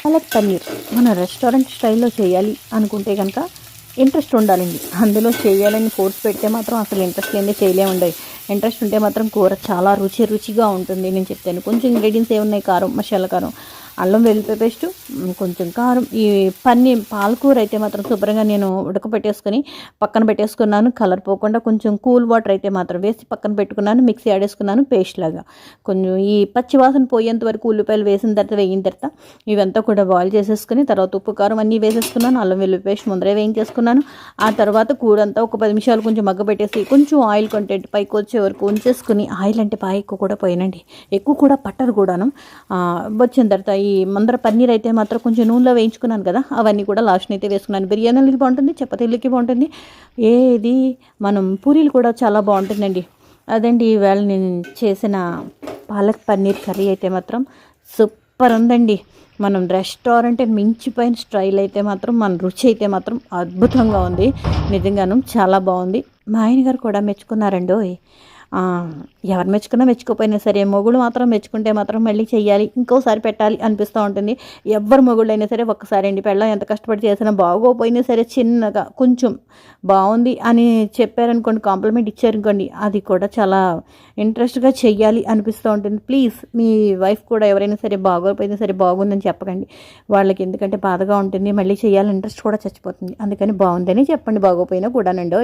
పాలక్ పన్నీర్ మన రెస్టారెంట్ స్టైల్లో చేయాలి అనుకుంటే కనుక ఇంట్రెస్ట్ ఉండాలండి. అందులో చేయాలని ఫోర్స్ పెడితే మాత్రం అసలు ఇంట్రెస్ట్ లేనిదే చేయలేముండవు. ఇంట్రెస్ట్ ఉంటే మాత్రం కూర చాలా రుచిగా ఉంటుంది. నేను చెప్తాను. కొంచెం ఇంగ్రీడియంట్స్ ఏమున్నాయి, కారం, మసాలా కారం, అల్లం వెల్లుల్లి పేస్ట్, కొంచెం కారం. ఈ పాలకూర అయితే మాత్రం శుభ్రంగా నేను ఉడకపెట్టేసుకొని పక్కన పెట్టేసుకున్నాను. కలర్ పోకుండా కొంచెం కూల్ వాటర్ అయితే మాత్రం వేసి పక్కన పెట్టుకున్నాను. మిక్సీ ఆడేసుకున్నాను పేస్ట్ లాగా. కొంచెం ఈ పచ్చి వాసన పోయేంత వరకు ఉల్లిపాయలు వేసిన తర్వాత ఇవంతా కూడా బాయిల్ చేసేసుకుని తర్వాత ఉప్పు కారం అన్నీ వేసేసుకున్నాను. అల్లం వెల్లుల్లి పేస్ట్ ముందరే వేయించేసుకున్నాను. ఆ తర్వాత కూర అంతా ఒక 10 నిమిషాలు కొంచెం మగ్గబెట్టేసి కొంచెం ఆయిల్ కంటెంట్ పైకి వచ్చే వరకు ఉంచేసుకుని, ఆయిల్ అంటే బాగా ఎక్కువ కూడా పోయినండి, ఎక్కువ కూడా పట్టదు కూడాను. వచ్చిన తర్వాత ఈ ముందర పన్నీర్ అయితే మాత్రం కొంచెం నూనెలో వేయించుకున్నాను కదా, అవన్నీ కూడా లాస్ట్ని అయితే వేసుకున్నాను. బిర్యానీలకి బాగుంటుంది, చపాతీలకి బాగుంటుంది, ఏది మనం పూరీలు కూడా చాలా బాగుంటుందండి. అదండి ఈవేళ నేను చేసిన పాలక్ పన్నీర్ కర్రీ అయితే మాత్రం సూపర్ ఉందండి. మనం రెస్టారెంట్ మించిపోయిన స్టైల్ అయితే మాత్రం మన రుచి అయితే మాత్రం అద్భుతంగా ఉంది. నిజంగాను చాలా బాగుంది. మా ఆయన గారు కూడా మెచ్చుకున్నారండి. ఎవరు మెచ్చుకున్నా మెచ్చుకోపోయినా సరే మొగుడు మాత్రం మెచ్చుకుంటే మాత్రం మళ్ళీ చెయ్యాలి, ఇంకోసారి పెట్టాలి అనిపిస్తూ ఉంటుంది. ఎవరు మొగుళ్ళు అయినా సరే ఒక్కసారి అండి, పెళ్ళం ఎంత కష్టపడి చేసినా బాగోపోయినా సరే చిన్నగా కొంచెం బాగుంది అని చెప్పారనుకోండి, కాంప్లిమెంట్ ఇచ్చారనుకోండి, అది కూడా చాలా ఇంట్రెస్ట్గా చెయ్యాలి అనిపిస్తూ ఉంటుంది. ప్లీజ్ మీ వైఫ్ కూడా ఎవరైనా సరే బాగోపోయినా సరే బాగుందని చెప్పకండి వాళ్ళకి, ఎందుకంటే బాధగా ఉంటుంది, మళ్ళీ చేయాలని ఇంట్రెస్ట్ కూడా చచ్చిపోతుంది. అందుకని బాగుందని చెప్పండి, బాగోపోయినా కూడానండి.